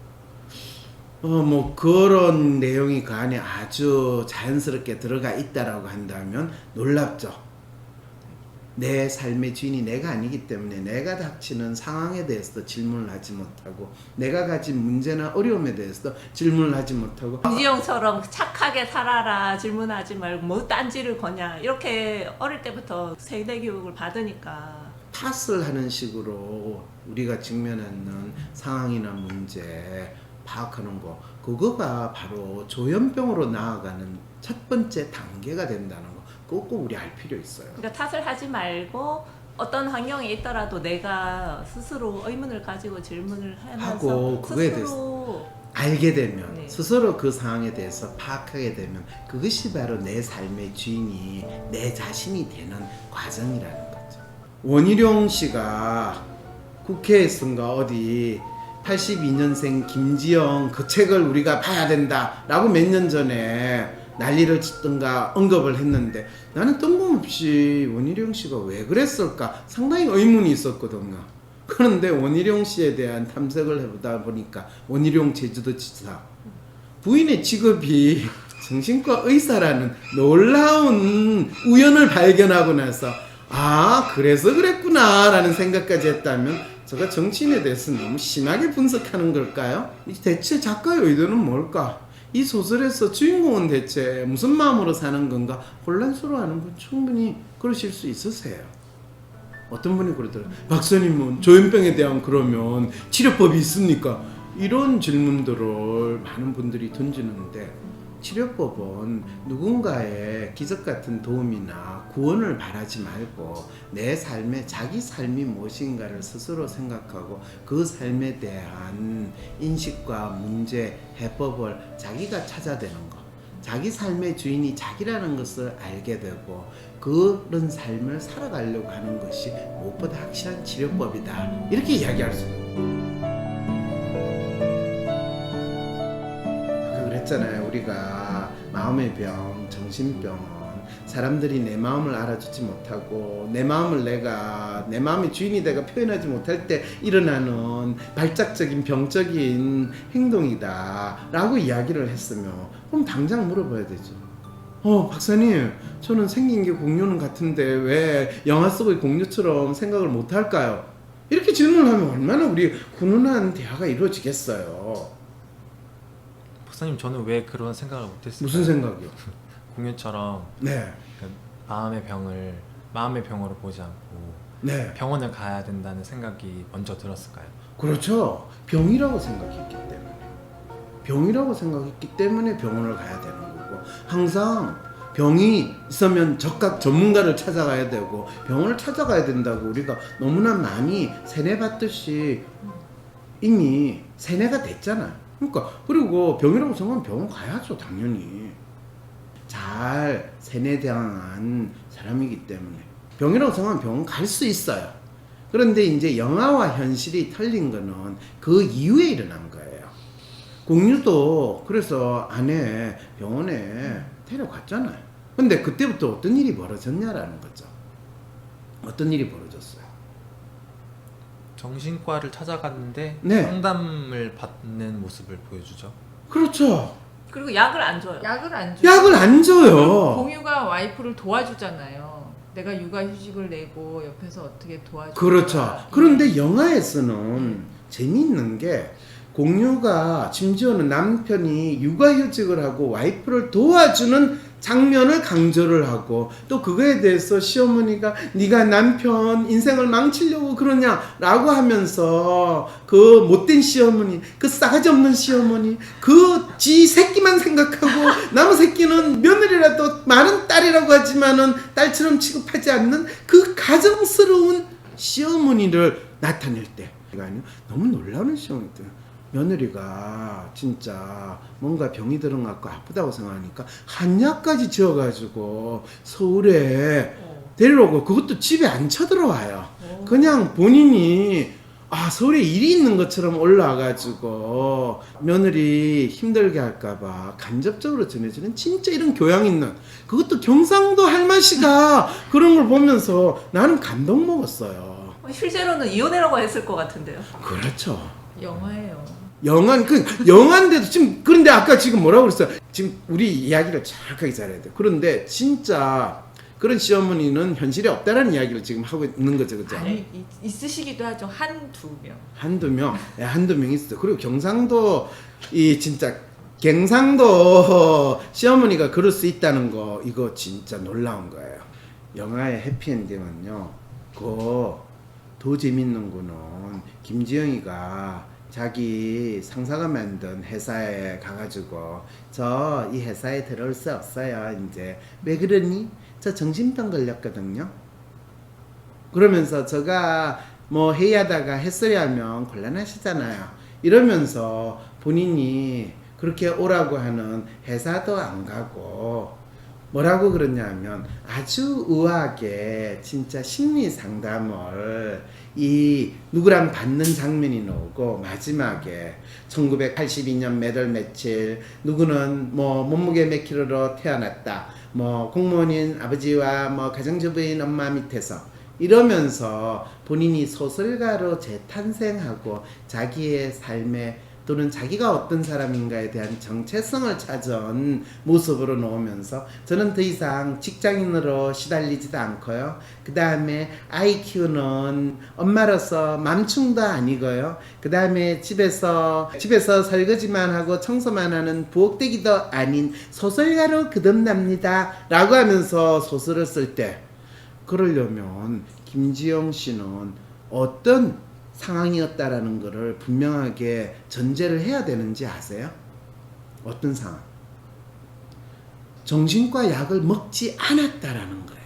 뭐 그런 내용이 그 안에 아주 자연스럽게 들어가 있다라고 한다면 놀랍죠. 내 삶의 주인이 내가 아니기 때문에 내가 닥치는 상황에 대해서도 질문을 하지 못하고 내가 가진 문제나 어려움에 대해서도 질문을 하지 못하고 김지영처럼 착하게 살아라 질문하지 말고 뭐 딴지를 거냐 이렇게 어릴 때부터 세대 교육을 받으니까 탓을 하는 식으로 우리가 직면하는 상황이나 문제 파악하는 거 그거가 바로 조현병으로 나아가는 첫 번째 단계가 된다는 거 그거 꼭 우리 알 필요 있어요. 그러니까 탓을 하지 말고 어떤 환경에 있더라도 내가 스스로 의문을 가지고 질문을 하면서 하고 그거에 스스로 알게 되면 네. 스스로 그 상황에 대해서 파악하게 되면 그것이 바로 내 삶의 주인이 내 자신이 되는 과정이라는 거죠. 원희룡 씨가 국회에선가 어디 82년생 김지영 그 책을 우리가 봐야 된다라고 몇 년 전에 난리를 치던가 언급을 했는데 나는 뜬금없이 원희룡 씨가 왜 그랬을까 상당히 의문이 있었거든요. 그런데 원희룡 씨에 대한 탐색을 해보다 보니까 원희룡 제주도지사 부인의 직업이 정신과 의사라는 놀라운 우연을 발견하고 나서 아 그래서 그랬구나 라는 생각까지 했다면 제가 정치인에 대해서 너무 심하게 분석하는 걸까요? 대체 작가의 의도는 뭘까? 이 소설에서 주인공은 대체 무슨 마음으로 사는 건가 혼란스러워하는 분 충분히 그러실 수 있으세요. 어떤 분이 그러더라고요. 박사님은 조현병에 대한 그러면 치료법이 있습니까? 이런 질문들을 많은 분들이 던지는데 치료법은 누군가의 기적 같은 도움이나 구원을 바라지 말고 내 삶에 자기 삶이 무엇인가를 스스로 생각하고 그 삶에 대한 인식과 문제, 해법을 자기가 찾아내는 것. 자기 삶의 주인이 자기라는 것을 알게 되고 그런 삶을 살아가려고 하는 것이 무엇보다 확실한 치료법이다. 이렇게 이야기할 수 있습니다. 그랬잖아요. 우리가 마음의 병, 정신병은 사람들이 내 마음을 알아주지 못하고 내 마음을 내가 내 마음의 주인이 내가 표현하지 못할 때 일어나는 발작적인 병적인 행동이다 라고 이야기를 했으면 그럼 당장 물어봐야 되죠. 박사님, 저는 생긴 게 공유는 같은데 왜 영화 속의 공유처럼 생각을 못 할까요? 이렇게 질문하면 얼마나 우리 훈훈한 대화가 이루어지겠어요. 박사님, 저는 왜 그런 생각을 못했을까요? 무슨 생각이요? 공유처럼 네, 마음의 병으로 보지 않고 네, 병원을 가야 된다는 생각이 먼저 들었을까요? 그렇죠. 병이라고 생각했기 때문에 병원을 가야 되는 거고, 항상 병이 있으면 적각 전문가를 찾아가야 되고 병원을 찾아가야 된다고 우리가 너무나 많이 세뇌받듯이 이미 세뇌가 됐잖아요. 그러니까 그리고 병이라고 생각하면 병원 가야죠, 당연히. 잘 세뇌당한 사람이기 때문에 병이라고 생각하면 병원 갈 수 있어요. 그런데 이제 영화와 현실이 틀린 거는 그 이후에 일어난 거예요. 공유도 그래서 아내 병원에 데려갔잖아요. 근데 그때부터 어떤 일이 벌어졌냐라는 거죠. 어떤 일이 벌어졌어요? 정신과를 찾아갔는데 네. 상담을 받는 모습을 보여주죠. 그렇죠. 그리고 약을 안 줘요. 약을 안 줘. 약을 안 줘요. 공유가 와이프를 도와주잖아요. 내가 육아휴직을 내고 옆에서 어떻게 도와줘. 그렇죠. 그런데 영화에서는 재미있는 게 공유가 심지어는 남편이 육아휴직을 하고 와이프를 도와주는 장면을 강조를 하고 또 그거에 대해서 시어머니가 네가 남편 인생을 망치려고 그러냐라고 하면서 그 못된 시어머니, 그 싸가지 없는 시어머니, 그 지 새끼만 생각하고 남의 새끼는 며느리라도 많은 딸이라고 하지만은 딸처럼 취급하지 않는 그 가정스러운 시어머니를 나타낼 때 너무 놀라운 시어머니들. 며느리가 진짜 뭔가 병이 들은 것 같고 아프다고 생각하니까 한약까지 지어가지고 서울에 데리러오고 그것도 집에 안 쳐들어와요. 그냥 본인이 서울에 일이 있는 것처럼 올라와가지고 며느리 힘들게 할까봐 간접적으로 전해주는 진짜 이런 교양 있는, 그것도 경상도 할머니가 그런 걸 보면서 나는 감동 먹었어요. 실제로는 이혼해라고 했을 것 같은데요. 그렇죠. 영화예요. 영화인데도 지금, 그런데 아까 지금 뭐라고 그랬어요? 지금 우리 이야기를 정확하게 잘해야 돼요. 그런데 진짜 그런 시어머니는 현실에 없다라는 이야기를 지금 하고 있는 거죠, 그죠? 아니 있으시기도 하죠. 한두 명. 한두 명 있어. 그리고 경상도 진짜 갱상도 시어머니가 그럴 수 있다는 거, 이거 진짜 놀라운 거예요. 영화의 해피엔딩은요, 더 재밌는 거는 김지영이가 자기 상사가 만든 회사에 가가지고 저 이 회사에 들어올 수 없어요. 이제 왜 그러니? 저 정신병 걸렸거든요. 그러면서 저가 뭐 회의하다가 햇소리 하면 곤란하시잖아요. 이러면서 본인이 그렇게 오라고 하는 회사도 안 가고 뭐라고 그러냐면 아주 우아하게 진짜 심리 상담을 누구랑 받는 장면이 나오고 마지막에 1982년 몇 월 며칠 누구는 뭐 몸무게 몇 킬로로 태어났다, 뭐 공무원인 아버지와 뭐 가정주부인 엄마 밑에서 이러면서 본인이 소설가로 재탄생하고 자기의 삶에 또는 자기가 어떤 사람인가에 대한 정체성을 찾은 모습으로 놓으면서 저는 더 이상 직장인으로 시달리지도 않고요. 그 다음에 아이 키우는 엄마로서 맘충도 아니고요. 그 다음에 집에서 설거지만 하고 청소만 하는 부엌대기도 아닌 소설가로 거듭납니다 라고 하면서 소설을 쓸 때, 그러려면 김지영 씨는 어떤 상황이었다라는 것을 분명하게 전제를 해야 되는지 아세요? 어떤 상황? 정신과 약을 먹지 않았다라는 거예요.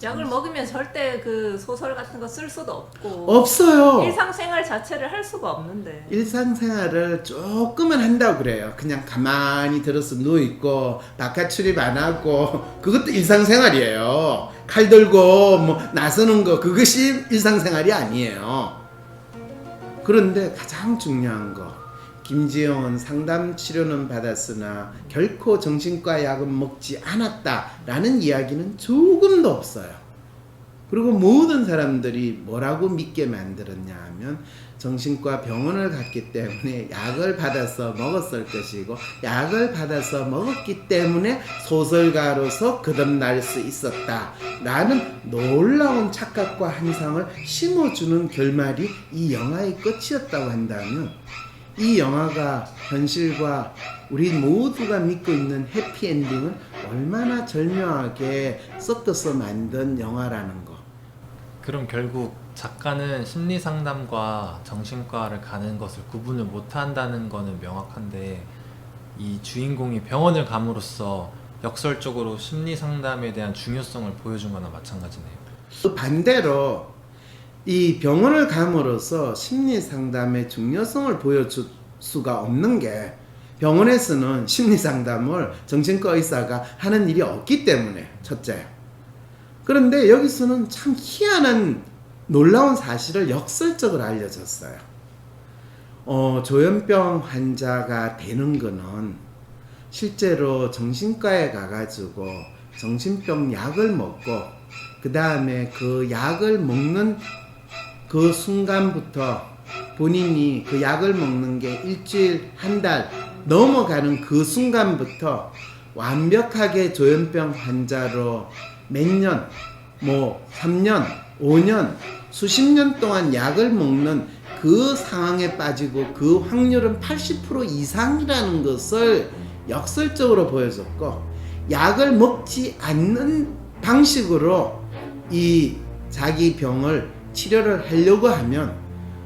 약을 먹으면 절대 그 소설 같은 거 쓸 수도 없고 없어요. 일상생활 자체를 할 수가 없는데. 일상생활을 조금은 한다고 그래요. 그냥 가만히 들어서 누워있고 바깥 출입 안 하고 그것도 일상생활이에요. 칼 들고 뭐 나서는 거, 그것이 일상생활이 아니에요. 그런데 가장 중요한 거, 김지영은 상담 치료는 받았으나 결코 정신과 약은 먹지 않았다라는 이야기는 조금도 없어요. 그리고 모든 사람들이 뭐라고 믿게 만들었냐 하면 정신과 병원을 갔기 때문에 약을 받아서 먹었을 것이고 약을 받아서 먹었기 때문에 소설가로서 거듭날 수 있었다라는 놀라운 착각과 환상을 심어주는 결말이 이 영화의 끝이었다고 한다면 이 영화가 현실과 우리 모두가 믿고 있는 해피엔딩을 얼마나 절묘하게 섞어서 만든 영화라는 거. 그럼 결국 작가는 심리 상담과 정신과를 가는 것을 구분을 못 한다는 거는 명확한데 이 주인공이 병원을 감으로써 역설적으로 심리 상담에 대한 중요성을 보여준 거나 마찬가지네요. 그 반대로 이 병원을 감으로써 심리 상담의 중요성을 보여줄 수가 없는 게 병원에서는 심리 상담을 정신과 의사가 하는 일이 없기 때문에 첫째. 그런데 여기서는 참 희한한 놀라운 사실을 역설적으로 알려줬어요. 조현병 환자가 되는 거는 실제로 정신과에 가가지고 정신병 약을 먹고 그 다음에 그 약을 먹는 그 순간부터 본인이 그 약을 먹는 게 일주일, 한 달 넘어가는 그 순간부터 완벽하게 조현병 환자로 몇 년, 3년, 5년, 수십 년 동안 약을 먹는 그 상황에 빠지고 그 확률은 80% 이상이라는 것을 역설적으로 보여줬고 약을 먹지 않는 방식으로 이 자기 병을 치료를 하려고 하면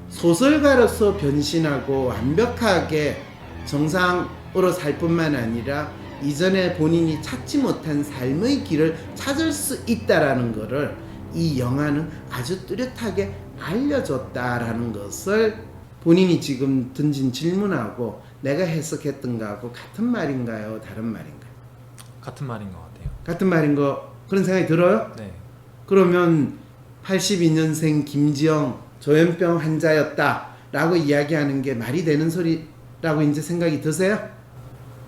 소설가로서 변신하고 완벽하게 정상으로 살 뿐만 아니라 이전에 본인이 찾지 못한 삶의 길을 찾을 수 있다라는 것을 이 영화는 아주 뚜렷하게 알려줬다라는 것을 본인이 지금 던진 질문하고 내가 해석했던 거하고 같은 말인가요? 다른 말인가요? 같은 말인 것 같아요. 같은 말인 거 그런 생각이 들어요? 네. 그러면 82년생 김지영 조현병 환자였다라고 이야기하는 게 말이 되는 소리라고 이제 생각이 드세요?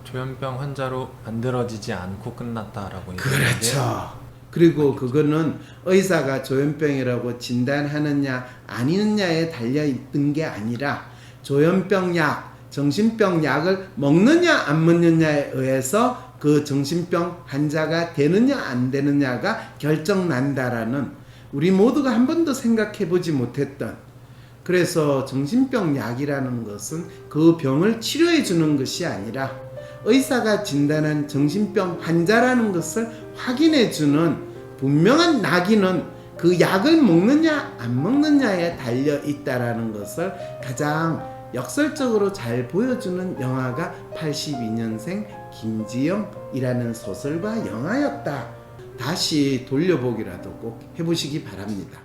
조현병 환자로 만들어지지 않고 끝났다라고 얘기하는데 그렇죠. 그리고 그거는 의사가 조현병이라고 진단하느냐 아니느냐에 달려있던 게 아니라 조현병 약, 정신병 약을 먹느냐 안 먹느냐에 의해서 그 정신병 환자가 되느냐 안 되느냐가 결정난다라는 우리 모두가 한 번도 생각해보지 못했던 그래서 정신병 약이라는 것은 그 병을 치료해 주는 것이 아니라 의사가 진단한 정신병 환자라는 것을 확인해 주는 분명한 낙인은 그 약을 먹느냐 안 먹느냐에 달려 있다라는 것을 가장 역설적으로 잘 보여주는 영화가 82년생 김지영이라는 소설과 영화였다. 다시 돌려보기라도 꼭 해보시기 바랍니다.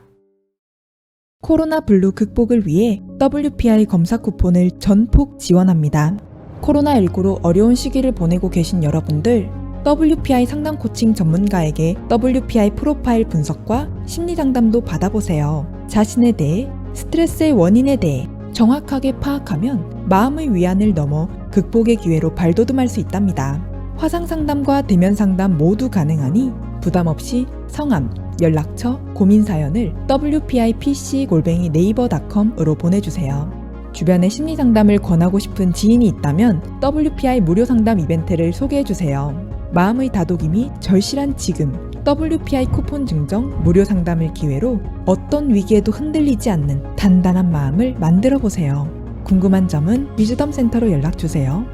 코로나 블루 극복을 위해 WPI 검사 쿠폰을 전폭 지원합니다. 코로나19로 어려운 시기를 보내고 계신 여러분들, WPI 상담 코칭 전문가에게 WPI 프로파일 분석과 심리 상담도 받아보세요. 자신에 대해, 스트레스의 원인에 대해 정확하게 파악하면 마음의 위안을 넘어 극복의 기회로 발돋움할 수 있답니다. 화상 상담과 대면 상담 모두 가능하니 부담 없이 성함, 연락처, 고민 사연을 wpipc@naver.com으로 보내주세요. 주변에 심리 상담을 권하고 싶은 지인이 있다면 WPI 무료 상담 이벤트를 소개해주세요. 마음의 다독임이 절실한 지금 WPI 쿠폰 증정 무료 상담을 기회로 어떤 위기에도 흔들리지 않는 단단한 마음을 만들어보세요. 궁금한 점은 위즈덤 센터로 연락주세요.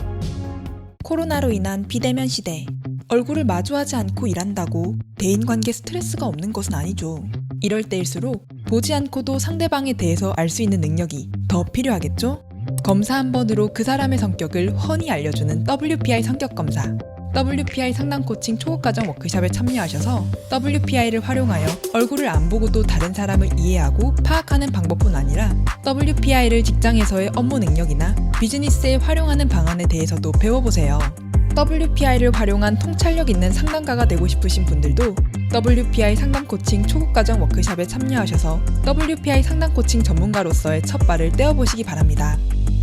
코로나로 인한 비대면 시대. 얼굴을 마주하지 않고 일한다고 대인관계 스트레스가 없는 것은 아니죠. 이럴 때일수록 보지 않고도 상대방에 대해서 알 수 있는 능력이 더 필요하겠죠? 검사 한 번으로 그 사람의 성격을 훤히 알려주는 WPI 성격검사. WPI 상담 코칭 초급과정 워크숍에 참여하셔서 WPI를 활용하여 얼굴을 안 보고도 다른 사람을 이해하고 파악하는 방법뿐 아니라 WPI를 직장에서의 업무 능력이나 비즈니스에 활용하는 방안에 대해서도 배워보세요. WPI를 활용한 통찰력 있는 상담가가 되고 싶으신 분들도 WPI 상담 코칭 초급과정 워크숍에 참여하셔서 WPI 상담 코칭 전문가로서의 첫 발을 떼어보시기 바랍니다.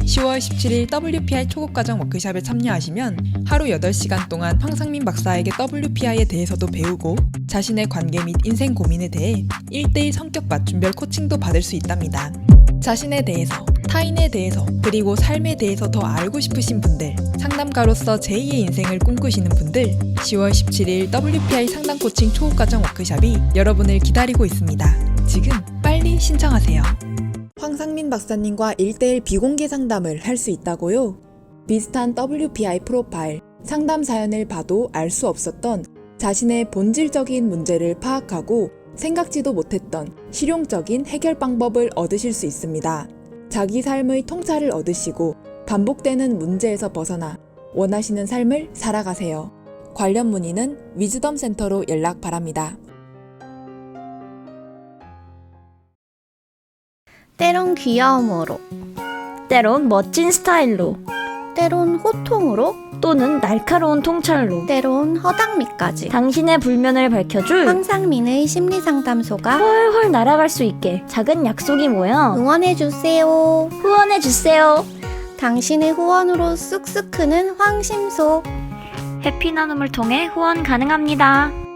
10월 17일 WPI 초급과정 워크숍에 참여하시면 하루 8시간 동안 황상민 박사에게 WPI에 대해서도 배우고 자신의 관계 및 인생 고민에 대해 1대1 성격 맞춤별 코칭도 받을 수 있답니다. 자신에 대해서, 타인에 대해서, 그리고 삶에 대해서 더 알고 싶으신 분들, 상담가로서 제2의 인생을 꿈꾸시는 분들, 10월 17일 WPI 상담 코칭 초급과정 워크숍이 여러분을 기다리고 있습니다. 지금 빨리 신청하세요. 황상민 박사님과 1대1 비공개 상담을 할 수 있다고요? 비슷한 WPI 프로파일, 상담 사연을 봐도 알 수 없었던 자신의 본질적인 문제를 파악하고 생각지도 못했던 실용적인 해결 방법을 얻으실 수 있습니다. 자기 삶의 통찰을 얻으시고 반복되는 문제에서 벗어나 원하시는 삶을 살아가세요. 관련 문의는 위즈덤 센터로 연락 바랍니다. 때론 귀여움으로, 때론 멋진 스타일로, 때론 호통으로, 또는 날카로운 통찰로, 때론 허당미까지 당신의 불면을 밝혀줄 황상민의 심리상담소가 훨훨 날아갈 수 있게 작은 약속이 모여 응원해주세요. 후원해주세요. 당신의 후원으로 쑥쑥 크는 황심소. 해피 나눔을 통해 후원 가능합니다.